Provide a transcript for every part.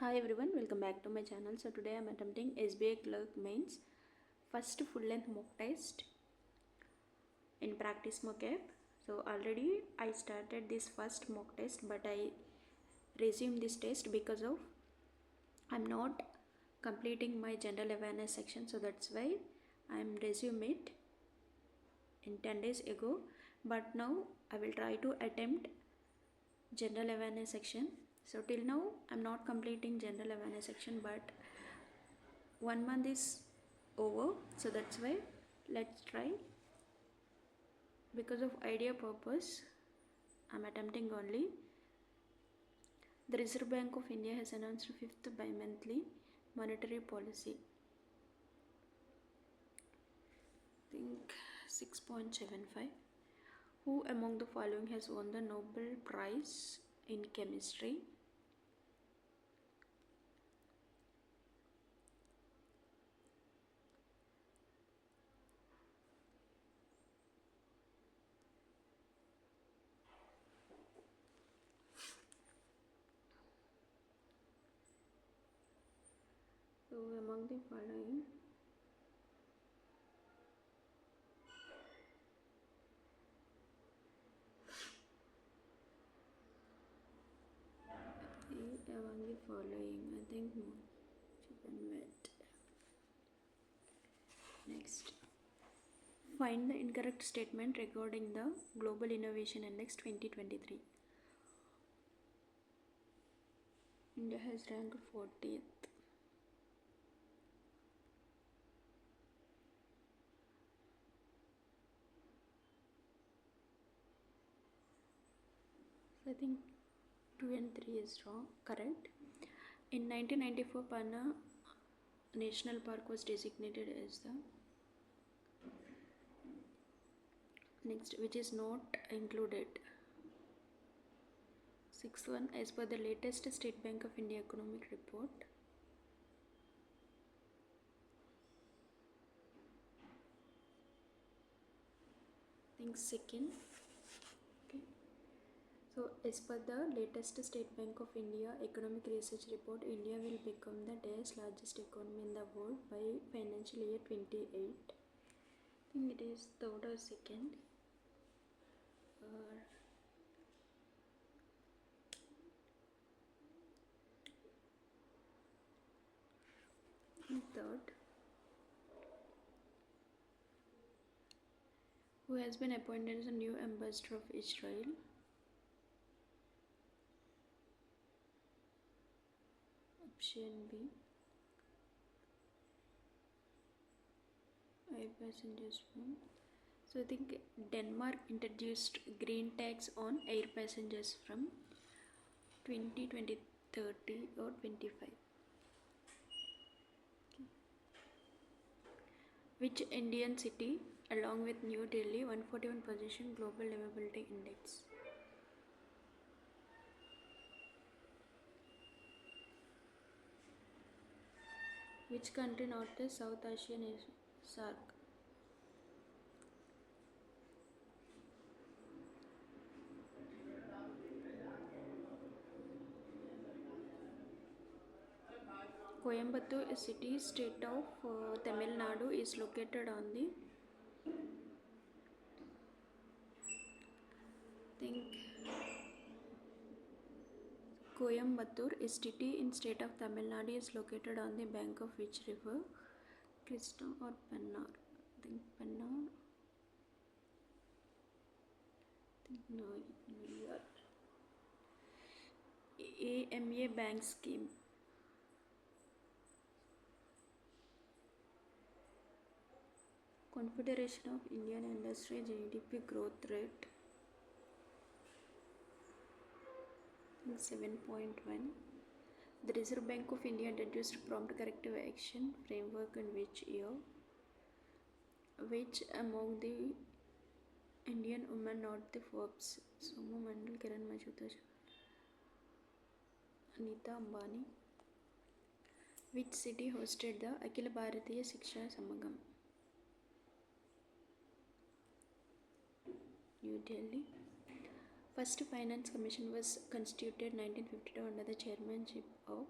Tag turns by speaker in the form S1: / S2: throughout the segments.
S1: Hi everyone, welcome back to my channel. So today I am attempting SBI Clerk Mains first full length mock test in practice mock app. So already I started this first mock test, but I resumed this test because of I'm not completing my general awareness section, so that's why I am resume it in 10 days ago. But now I will try to attempt general awareness section. So till now I'm not completing general awareness section, but 1 month is over, so that's why let's try. Because of idea purpose I'm attempting only. The Reserve Bank of India has announced 5th bi-monthly monetary policy. I think 6.75. Who among the following has won the Nobel Prize in Chemistry? So among the following, I think wet. Next, find the incorrect statement regarding the Global Innovation Index 2023. India has ranked 40th. I think 2 and 3 is wrong, correct. In 1994, Panna National Park was designated as the next, which is not included. Sixth one, as per the latest State Bank of India economic report, I think second. Okay. So as per the latest State Bank of India economic research report, India will become the 10th largest economy in the world by financial year 28. I think it is third or second. Third. Who has been appointed as a new ambassador of Israel? Option B. Air passengers from. So I think Denmark introduced green tax on air passengers from 2020, 30 or 25. Okay. Which Indian city along with New Delhi 141 position Global Livability Index? Which country not the South Asian is SARC? Coimbatore, a city state of Tamil Nadu, is located on the Coimbatore, a city in state of Tamil Nadu, is located on the bank of which river? Krishna or Pennar? I think Pennar. No, New York. AMA Bank Scheme. Confederation of Indian Industry GDP growth rate 7.1. The Reserve Bank of India introduced prompt corrective action framework in which year? Which among the Indian women not the Forbes? Somu Mandal, Kiran Majumdar, Anita Ambani. Which city hosted the Akhil Bharatiya Shiksha Samagam? New Delhi. First Finance Commission was constituted 1952 under the chairmanship of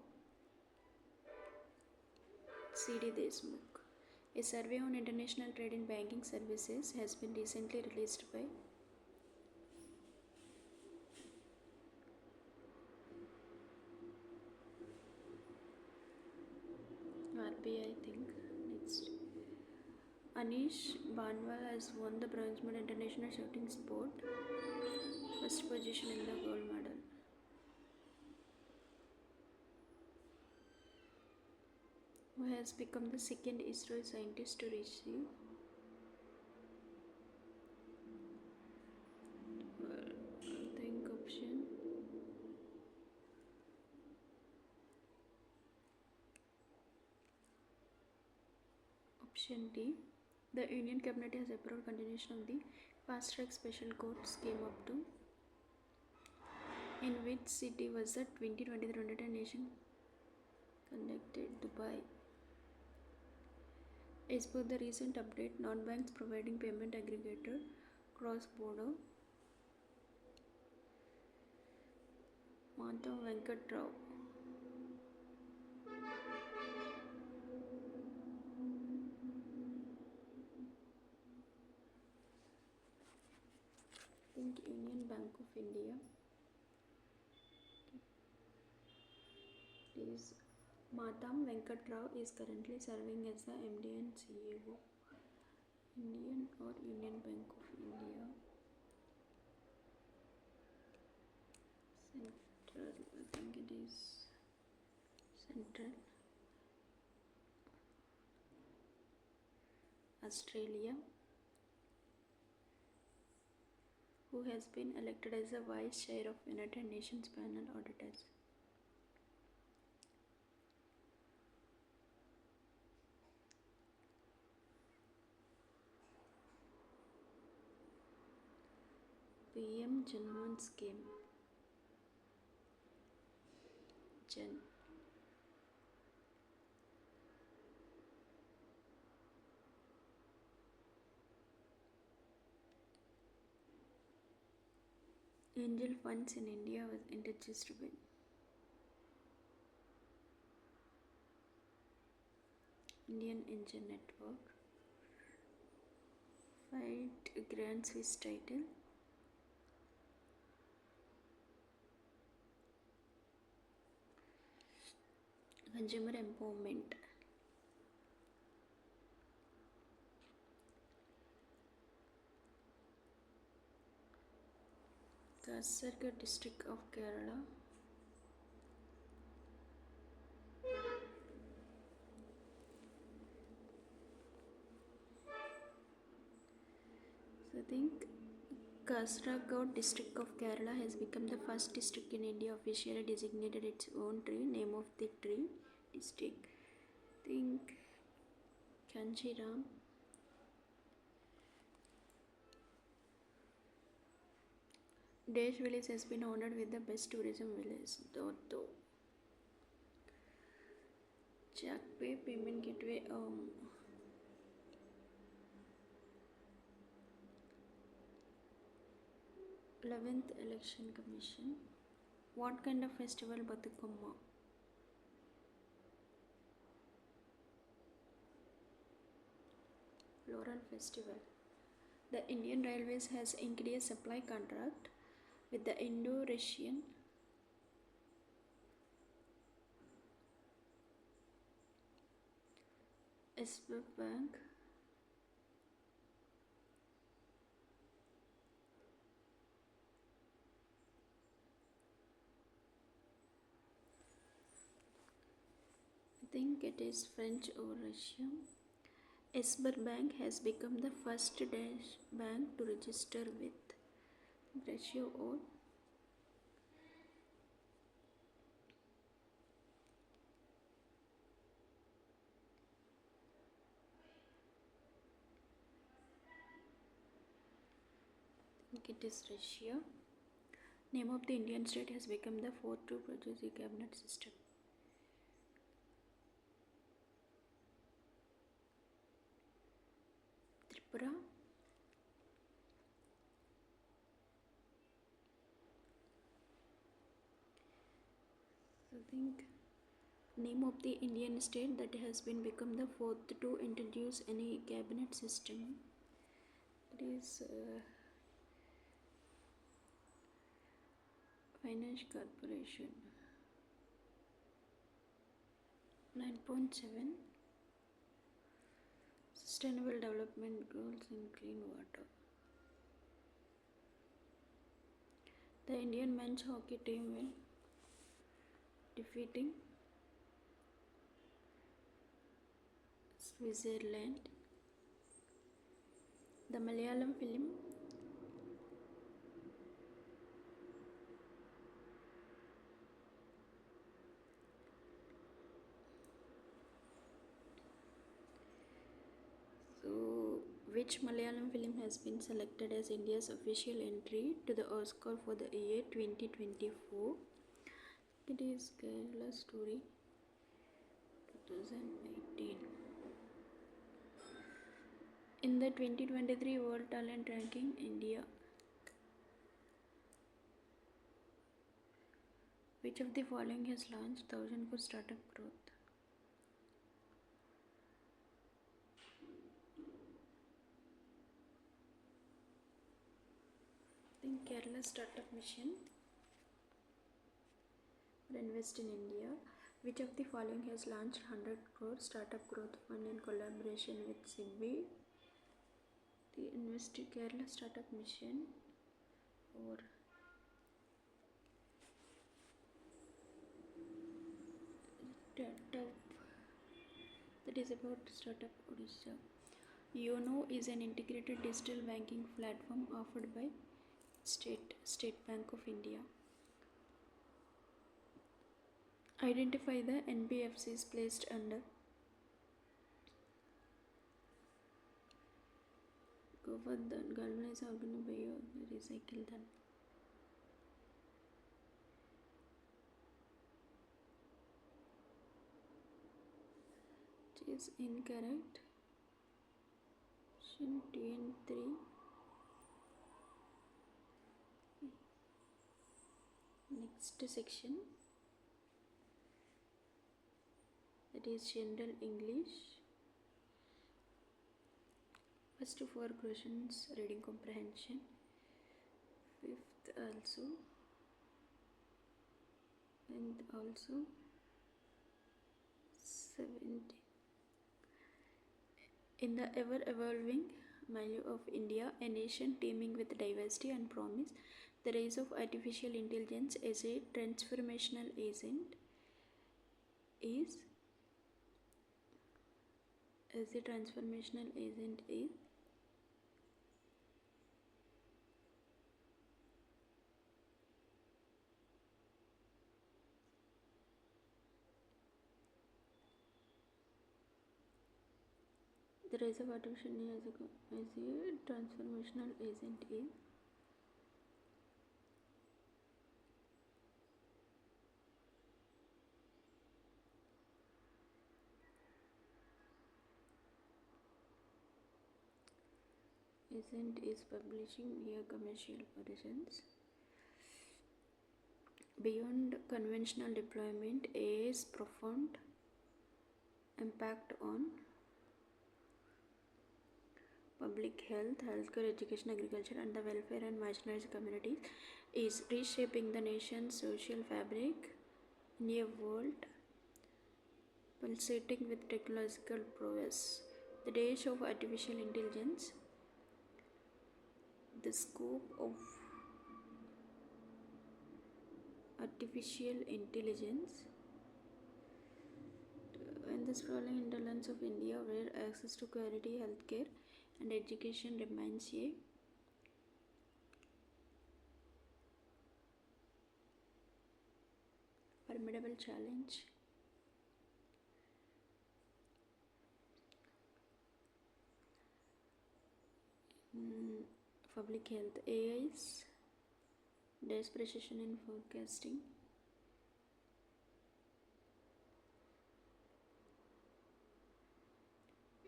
S1: CD Deshmukh. A survey on international trade in banking services has been recently released by RBI, I think. Next. Anish Banwal has won the bronze medal international shooting sport, first position in the gold medal. Who has become the second ISRO scientist to receive I think option D. The Union Cabinet has approved continuation of the fast track special court scheme up to. In which city was the 2023 United Nations conducted? Dubai. As per the recent update, non-banks providing payment aggregator cross-border Madhav Venkat Rao. I think Union Bank of India. Is Madhav Venkat Rao is currently serving as the MD and CEO. Indian or Union Bank of India. Central, I think it is Central. Australia. Who has been elected as the Vice Chair of United Nations Panel Auditors. PM Janman Scheme. Jan. Angel funds in India was introduced by Indian Angel Network. Fight Grand Swiss title. Consumer empowerment. Kasaragod district of Kerala. So I think Kasaragod district of Kerala has become the first district in India officially designated its own tree. Name of the tree district. I think Kanchiram. Desh village has been honored with the best tourism village. Dodo. Jackpay payment gateway. 11th Election Commission. What kind of festival Batukamma? Floral Festival. The Indian Railways has inked a supply contract with the Indo-Russian SBI Bank. I think it is French or Russian. SBI Bank has become the first Danish bank to register with Russia or I think it is Russia. Name of the Indian state has become the fourth to produce a cabinet system. Tripura. I think Name of the Indian state that has been become the fourth to introduce any cabinet system. It is Finance Corporation. 9.7 Sustainable Development Goals in Clean Water. The Indian men's hockey team will defeating Switzerland. The Malayalam film which Malayalam film has been selected as India's official entry to the Oscar for the year 2024? It is Kerala Story 2018. In the 2023 World Talent Ranking, India. Which of the following has launched 1000 crore startup growth? I think Kerala Startup Mission will invest in India. Which of the following has launched 100 crore startup growth fund in collaboration with SBI? The Kerala Startup Mission or that is about startup Odisha. YONO is an integrated digital banking platform offered by State Bank of India. Identify the NBFCs placed under Govardhan, galvanize, organic, bio, recycle them. It is incorrect. TN3. Next section, that is General English. First 4 questions reading comprehension, 5th also, and also 70. In the ever evolving milieu of India, a nation teeming with diversity and promise, the rise of artificial intelligence as a transformational agent is the rise of artificial intelligence as a transformational agent is publishing near commercial origins. Beyond conventional deployment, AI's profound impact on public health, healthcare, education, agriculture, and the welfare and marginalized communities is reshaping the nation's social fabric in a world pulsating with technological prowess. The days of artificial intelligence, the scope of artificial intelligence and the sprawling hinterlands of India, where access to quality healthcare and education remains a formidable challenge. Public health, AI's dash precision in forecasting,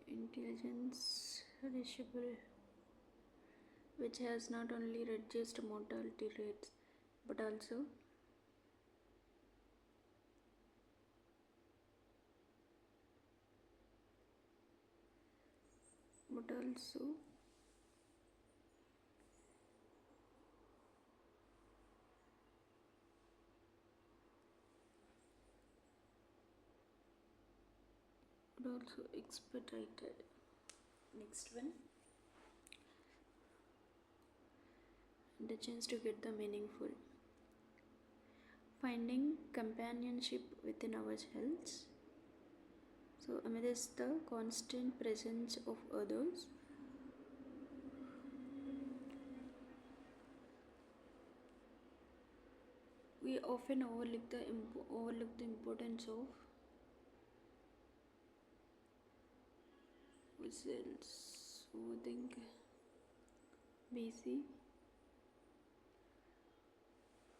S1: intelligence reachable, which has not only reduced mortality rates but also report also. Also expedited. Next one, the chance to get the meaningful. Finding companionship within ourselves. So amidst the constant presence of others, we often overlook the importance of ourselves. So I think busy.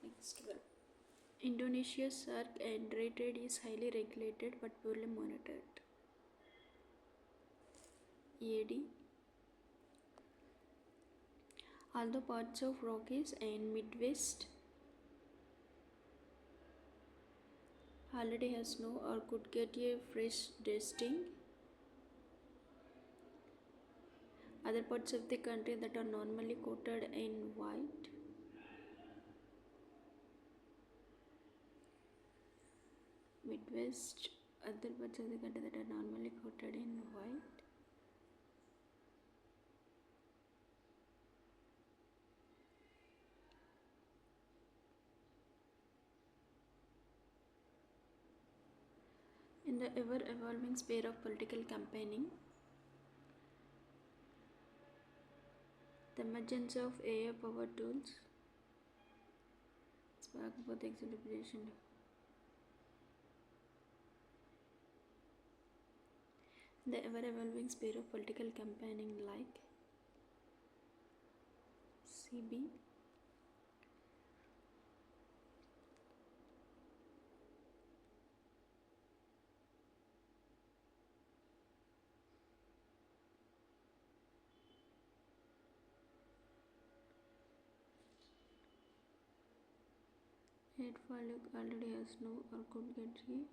S1: Next one. Indonesia's shark and trade is highly regulated but poorly monitored. EAD. Although parts of Rockies and Midwest already has snow or could get a fresh dusting, other parts of the country that are normally coated in white Midwest, other parts of the country that are normally coated in white. In the ever-evolving sphere of political campaigning, the emergence of AI-powered tools spark both exhilaration. The ever-evolving sphere of political campaigning, like CB, Headfall already has snow or could get a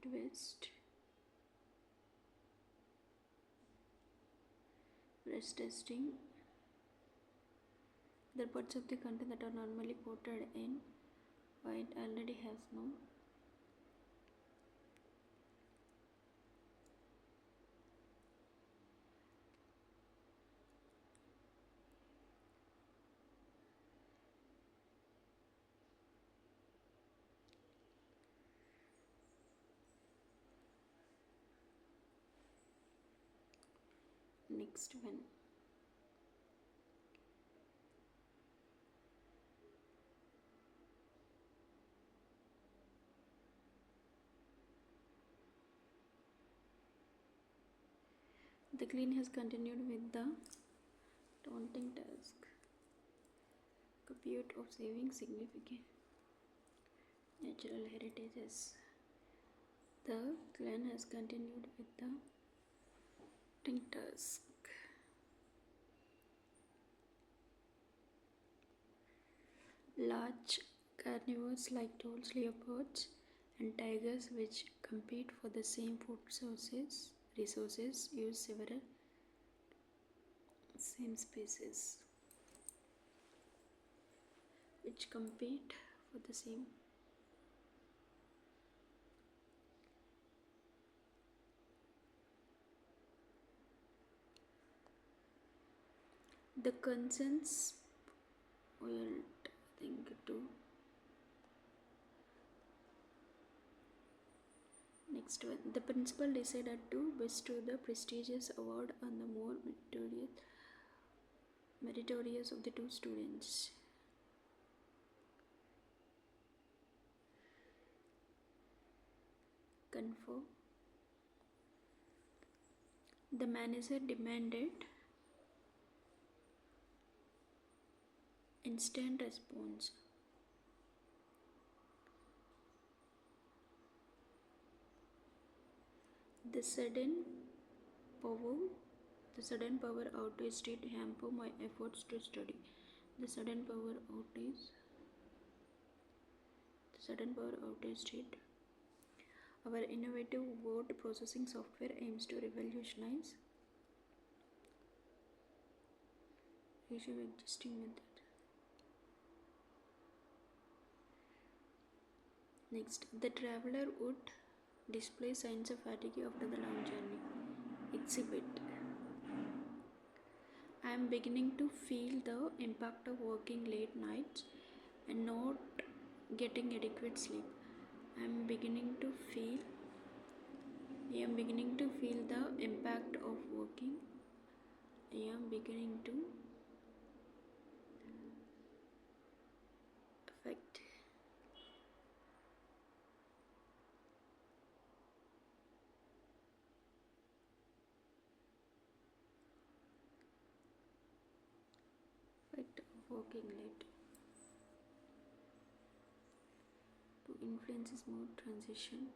S1: Midwest fresh testing. The parts of the country that are normally coated in white already have snow. Next one. The clean has continued with the daunting task compute of saving significant natural heritages. The clan has continued with the daunting task. Large carnivores like toads, leopards, and tigers, which compete for the same food resources, use several same species which compete for the same. The concerns will think too. Next one. The principal decided to bestow the prestigious award on the more meritorious of the two students. Confirm. The manager demanded instant response. The sudden power outage did hamper my efforts to study. The sudden power outage did Our innovative word processing software aims to revolutionize existing method. Next, the traveler would display signs of fatigue after the long journey. Exhibit. I am beginning to feel the impact of working late nights and not getting adequate sleep. I am beginning to feel the impact of working. I am beginning to affect of working late to influence smooth transition.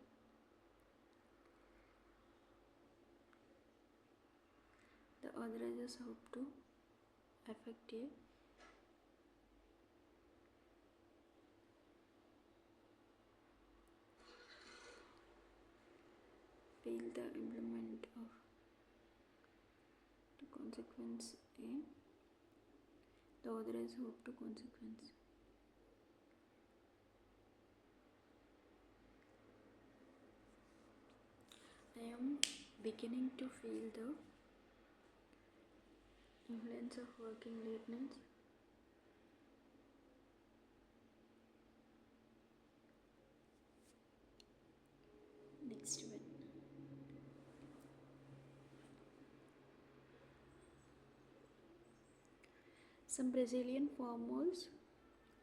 S1: The authorizers hope to affect a fail the implement of the consequence a the authorizers hope to consequence. I am beginning to feel the influence of working late nights. Next one. Some Brazilian farmers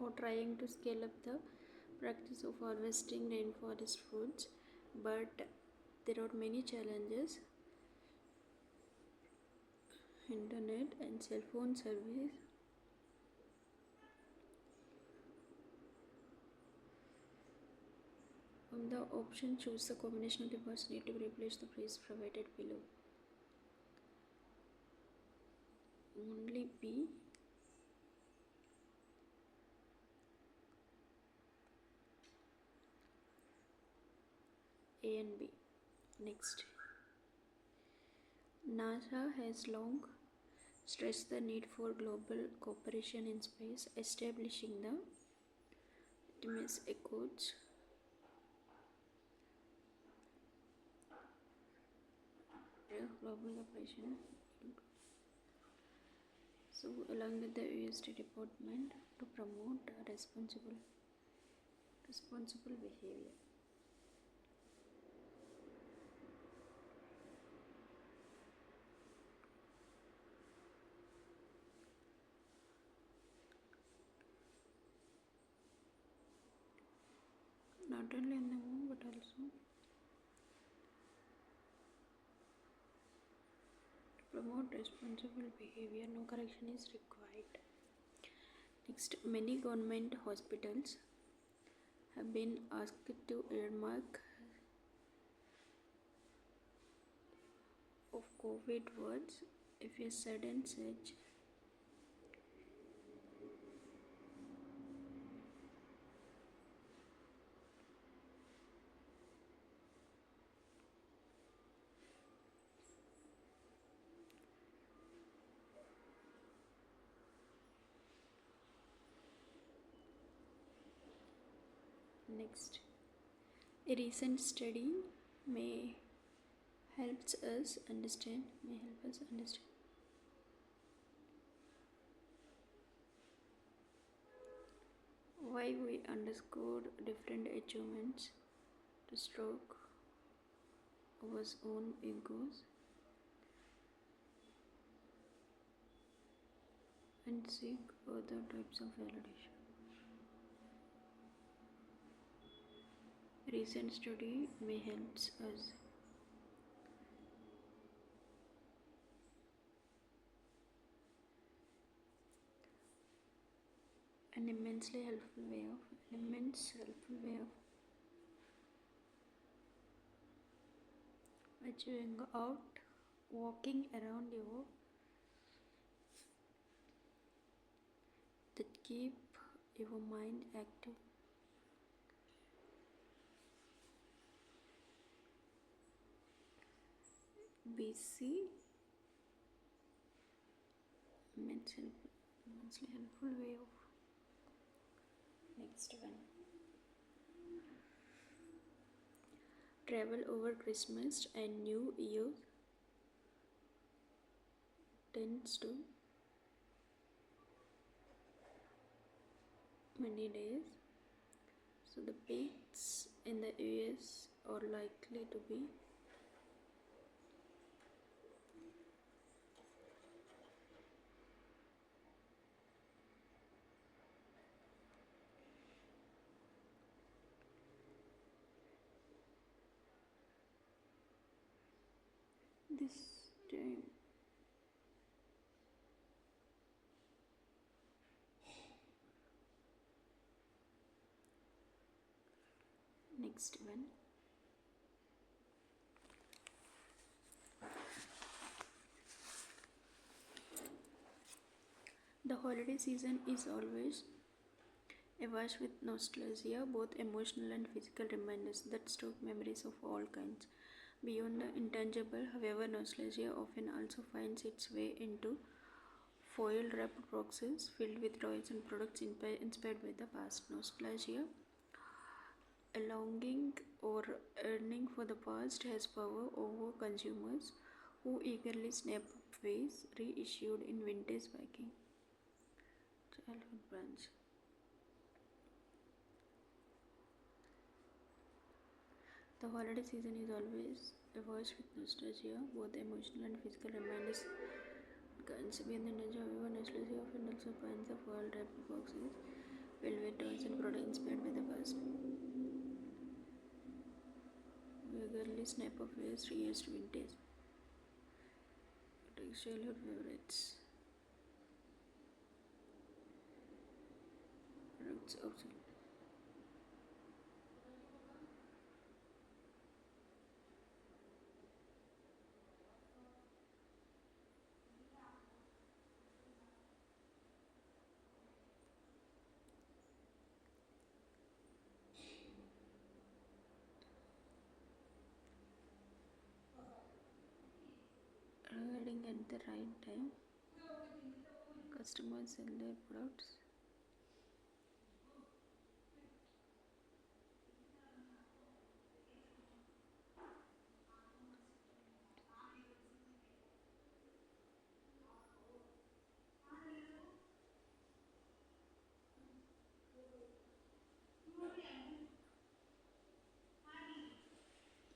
S1: are trying to scale up the practice of harvesting rainforest foods, but there are many challenges. Internet and cell phone service. On the option, choose the combination of the parts need to replace the price provided below. Only B. A and B. Next. NASA has long stressed the need for global cooperation in space, establishing the Artemis Accords. Global cooperation. So, along with the US Department to promote responsible behavior. Not only in the moon but also to promote responsible behavior. No correction is required. Next, many government hospitals have been asked to earmark of COVID wards if a sudden surge Next, a recent study may help us understand why we underscored different achievements to stroke our own egos and seek other types of validation. Recent study may help us an immense helpful way of achieving out walking around your that keep your mind active. BC immensely helpful way of. Next one. Travel over Christmas and New Year tends to many days. So the peaks in the US are likely to be this time. Next one. The holiday season is always awash with nostalgia, both emotional and physical reminders that stoke memories of all kinds. Beyond the intangible, however, nostalgia often also finds its way into foil wrapped boxes filled with toys and products inspired by the past. Nostalgia, a longing or yearning for the past, has power over consumers who eagerly snap up wares reissued in vintage packing. Childhood branch. The holiday season is always awash with nostalgia, both emotional and physical reminders. Can be in the nature, however, nostalgia often also finds the foil wrapped boxes filled with toys and products inspired by the past. Regularly snap of wares reused vintage. Childhood favorites. Products also. Arriving at the right time. Customers sell their products.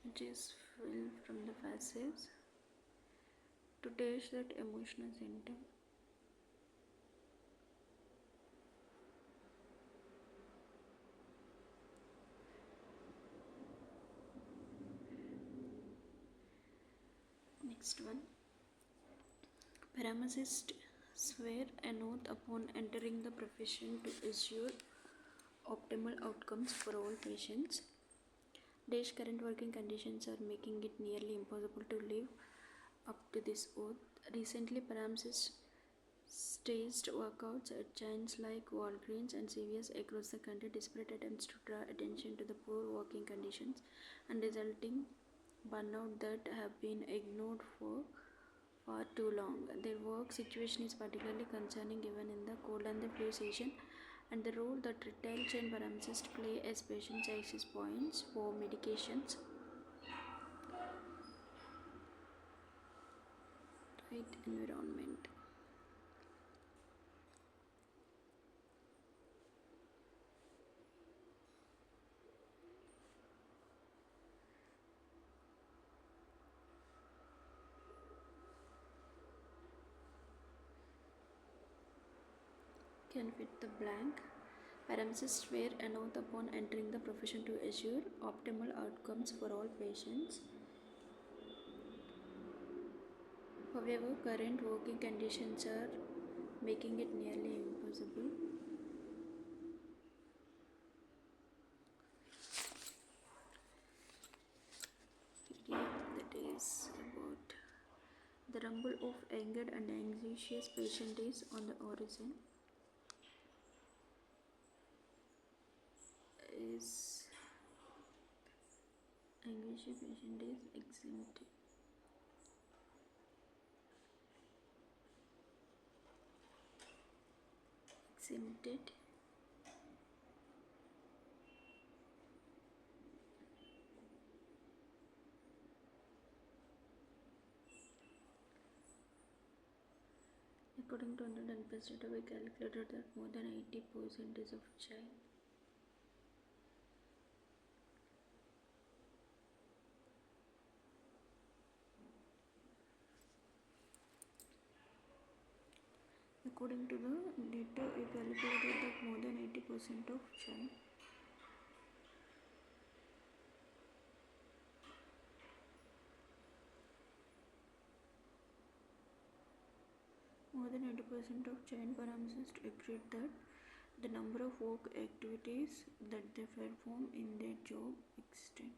S1: It is filled from the facets to taste that emotional center. Next one. Pharmacists swear an oath upon entering the profession to ensure optimal outcomes for all patients. Dash current working conditions are making it nearly impossible to live up to this oath. Recently, pharmacists staged walkouts at chains like Walgreens and CVS across the country, desperate attempts to draw attention to the poor working conditions and resulting burnout that have been ignored for far too long. Their work situation is particularly concerning given in the cold and the flu season and the role that retail chain pharmacists play as patient access points for medications. Tight environment. Can fit the blank. Pharmacists swear an oath upon entering the profession to assure optimal outcomes for all patients. However, current working conditions are making it nearly impossible. That is about the rumble of angered and anxious patient is on the horizon. Is anxious patient is exempted. exempted. According to unprecedented data, we calculated that more than 80% of China. According to the data, we calculated that more than 80% of China. More than 80% of Chinese pharmacists agreed that the number of work activities that they perform in their job extend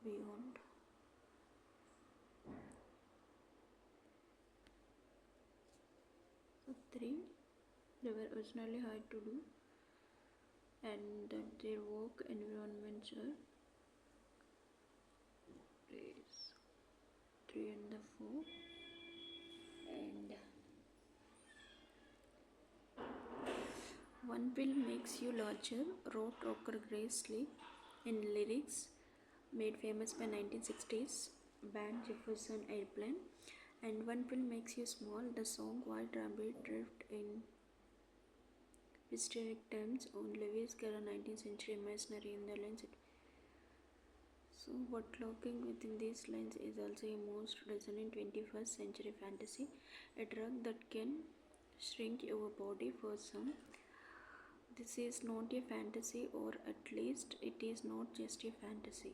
S1: beyond. So 3, they were originally hired to do, and that their work environments are 3 and the 4, and one pill makes you larger, wrote Rocker Gracely in lyrics made famous by 1960s band Jefferson Airplane, and one pill makes you small, the song White Rabbit drift in historic times on Lewis Carroll 19th century imaginary in the lines. So what lurking within these lines is also a most resonant 21st century fantasy, a drug that can shrink your body for some. This is not a fantasy, or at least it is not just a fantasy.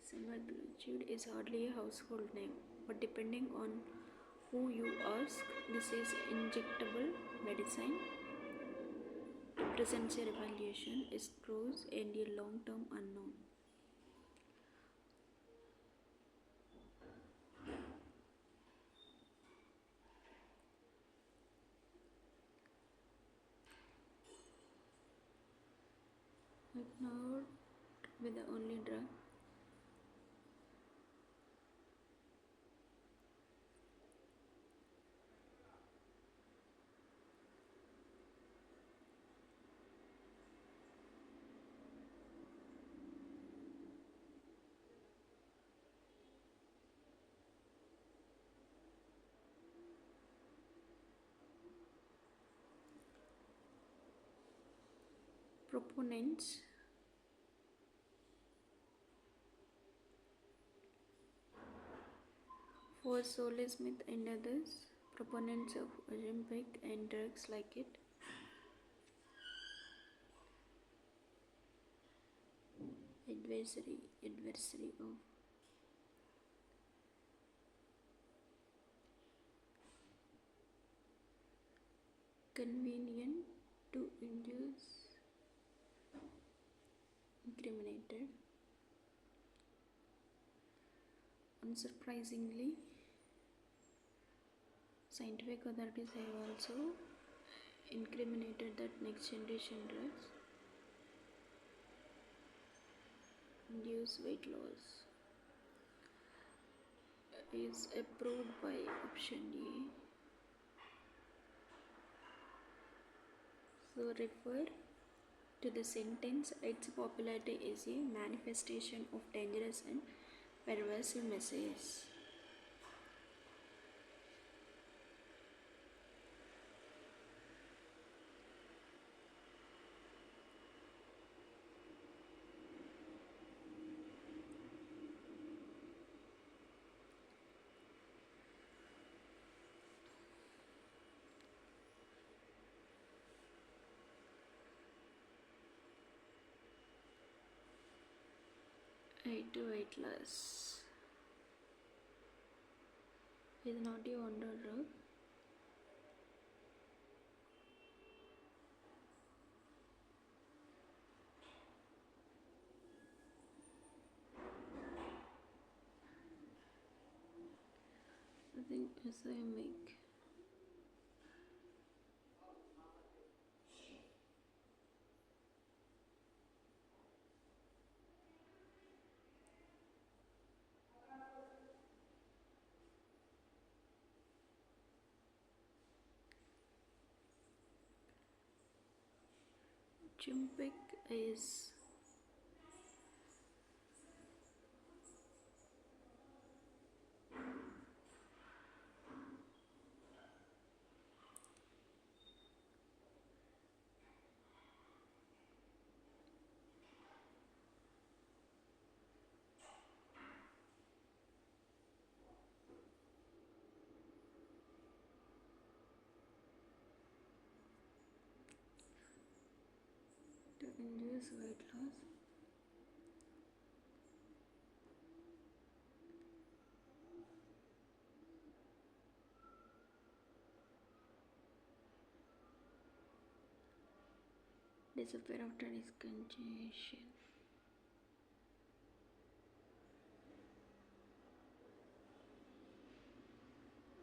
S1: Semaglutide is hardly a household name, but depending on who you ask, this is injectable medicine. It presents a revolution, a close and a long-term unknown. But not with the only drug. Proponents for Solly Smith and others, proponents of Ozempic and drugs like it, adversary of convenient to induce incriminated. Unsurprisingly, scientific authorities have also incriminated that next generation drugs induce weight loss is approved by option A. So refer to the sentence, its popularity is a manifestation of dangerous and pervasive messages. Aid to weight loss is not a wonder drug. I think as I make Chimpic is to induce weight loss. Disappear after discontinuation.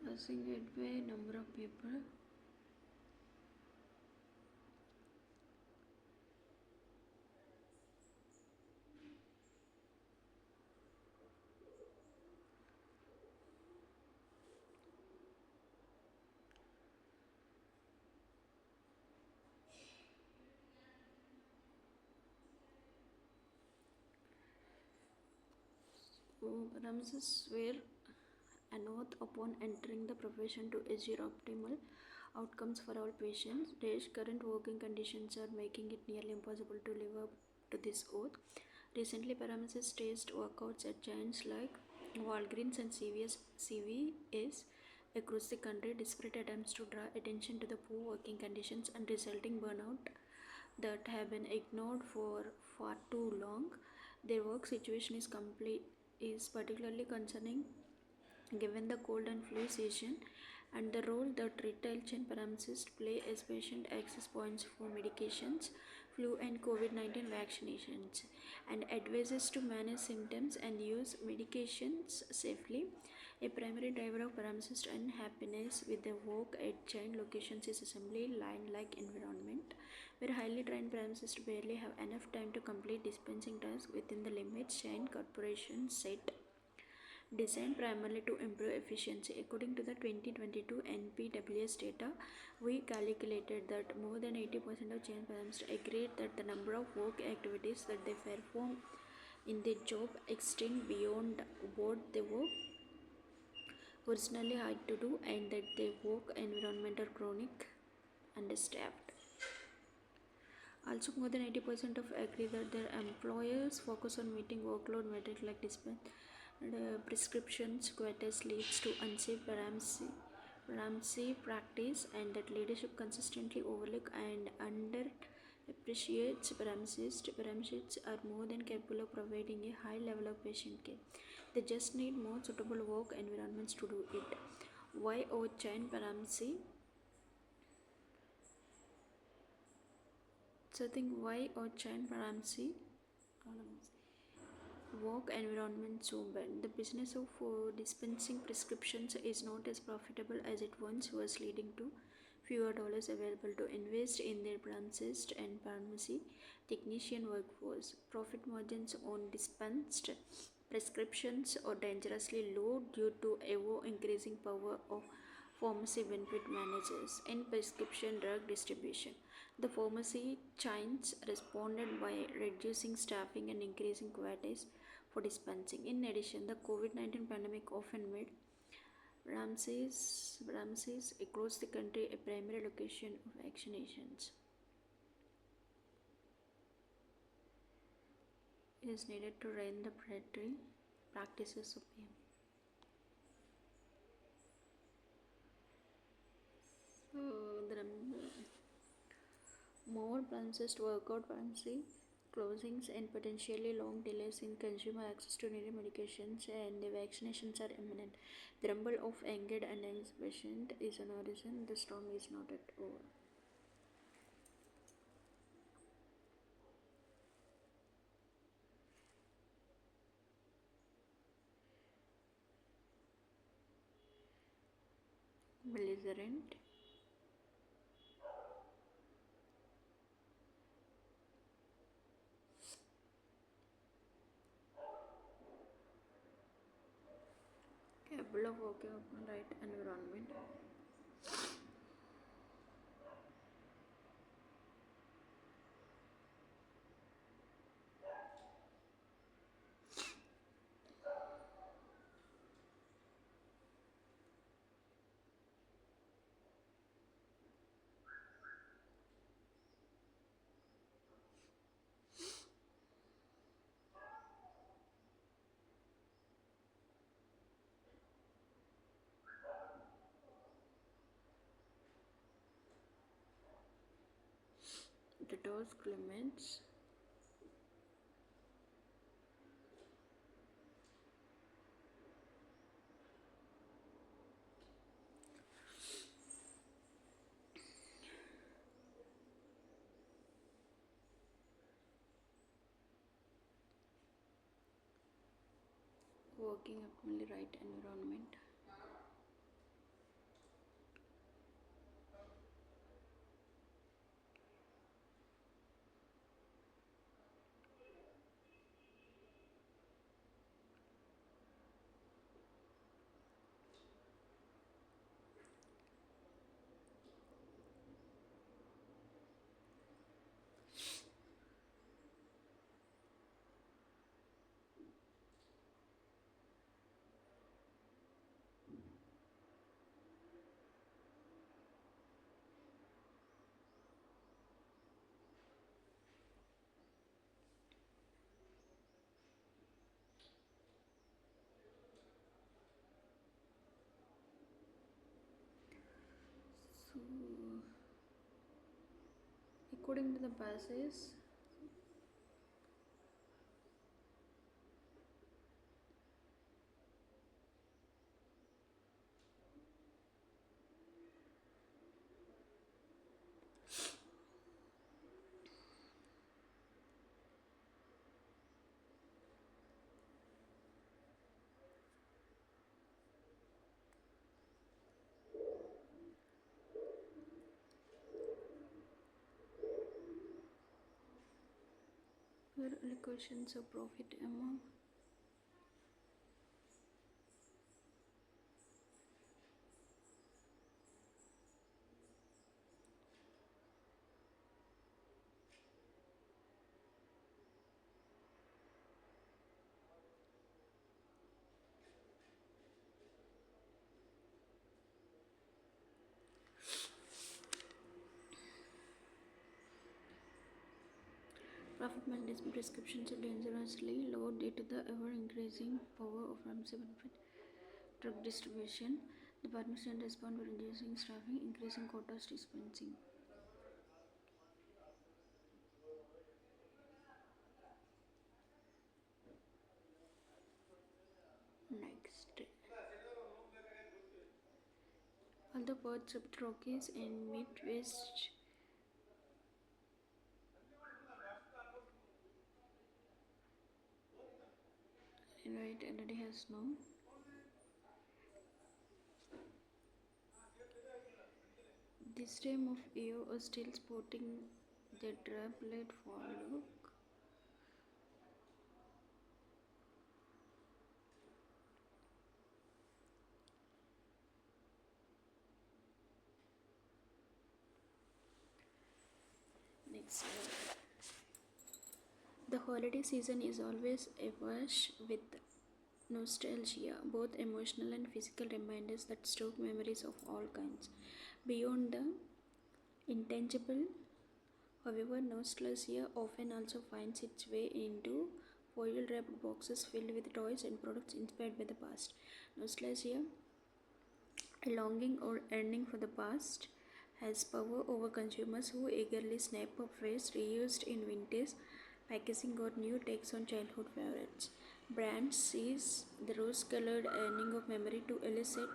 S1: Losing weight by number of people. Ramses were an oath upon entering the profession to ensure optimal outcomes for all patients. Daesh's current working conditions are making it nearly impossible to live up to this oath. Recently, Paramesis staged workouts at giants like Walgreens and CVS across the country, desperate attempts to draw attention to the poor working conditions and resulting burnout that have been ignored for far too long. Their work situation is particularly concerning given the cold and flu season and the role that retail chain pharmacists play as patient access points for medications, flu and COVID-19 vaccinations, and advises to manage symptoms and use medications safely. A primary driver of pharmacist unhappiness with the work at chain locations is assembly line-like environment, where highly trained pharmacists barely have enough time to complete dispensing tasks within the limits chain corporations set, designed primarily to improve efficiency. According to the 2022 NPWS data, we calculated that more than 80% of chain pharmacists agreed that the number of work activities that they perform in their job extend beyond what they were originally hired to do, and that their work environment are chronic, understaffed. Also, more than 80% of agree that their employers focus on meeting workload metrics like prescriptions quotas leads to unsafe pharmacy practice, and that leadership consistently overlook and underappreciates pharmacists. Pharmacists are more than capable of providing a high level of patient care. They just need more suitable work environments to do it. Why our chain pharmacy? So I think why our chain pharmacy work environment so bad. The business of dispensing prescriptions is not as profitable as it once was, leading to fewer dollars available to invest in their pharmacist and pharmacy technician workforce. Profit margins on dispensed prescriptions are dangerously low due to ever increasing power of pharmacy benefit managers in prescription drug distribution. The pharmacy chains responded by reducing staffing and increasing quotas for dispensing. In addition, the COVID-19 pandemic often made Ramses across the country a primary location of vaccinations. It is needed to rein the predatory practices of PM. So, there are more pharmacists work out pharmacy closings and potentially long delays in consumer access to needed medications, and the vaccinations are imminent. The rumble of angered and anxious patient is an horizon. The storm is not yet over. Belligerent. Capable of working upon right environment. Debtors claimants. Working optimally right environment. So according to the passage, where allocations of profit among profit management prescriptions are dangerously low due to the ever increasing power of pharmacy benefit drug distribution. The permission respond by reducing staffing, increasing quotas dispensing. Next, although parts of the Rockies and Midwest right already has snow, this time of year are still sporting the drab-led fall look. Next, the holiday season is always awash with nostalgia, both emotional and physical reminders that stoke memories of all kinds. Beyond the intangible, however, nostalgia often also finds its way into foil wrapped boxes filled with toys and products inspired by the past. Nostalgia, a longing or yearning for the past, has power over consumers who eagerly snap up phrase reused in vintage packaging or new takes on childhood favorites. Brands seize the rose colored yearning of memory to elicit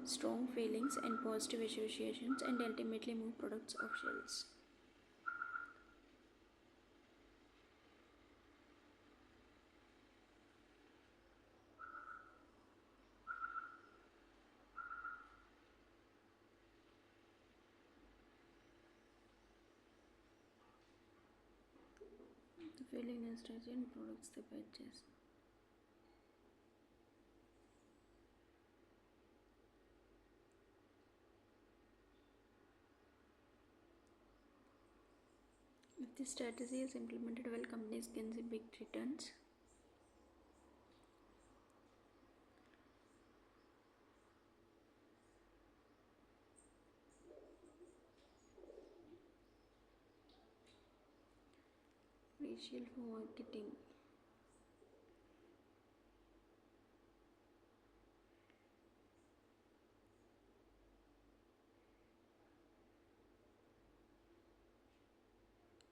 S1: strong feelings and positive associations and ultimately move products off shelves. The feeling nostalgia in products they purchase. If this strategy is implemented well, companies can see big returns. Crucial for marketing.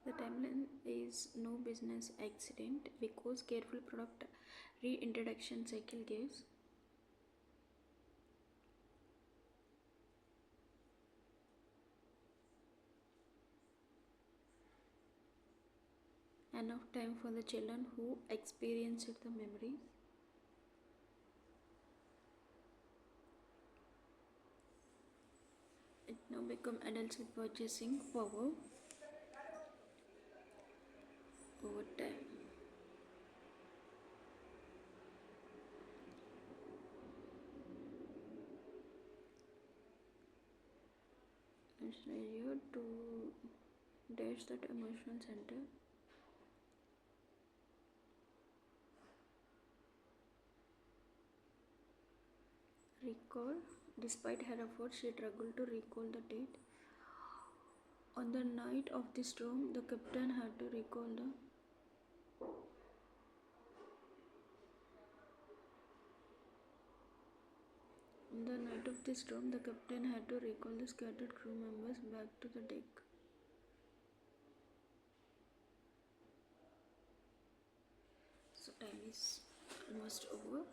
S1: The is no business accident because careful product reintroduction cycle gives enough time for the children who experienced the memories. It now become adults with purchasing power over time. It's easier to dash that emotional center. Recall. Despite her efforts, she struggled to recall the date. On the night of the storm, the captain had to recall the On the night of the storm, the captain had to recall the scattered crew members back to the deck. So time is almost over.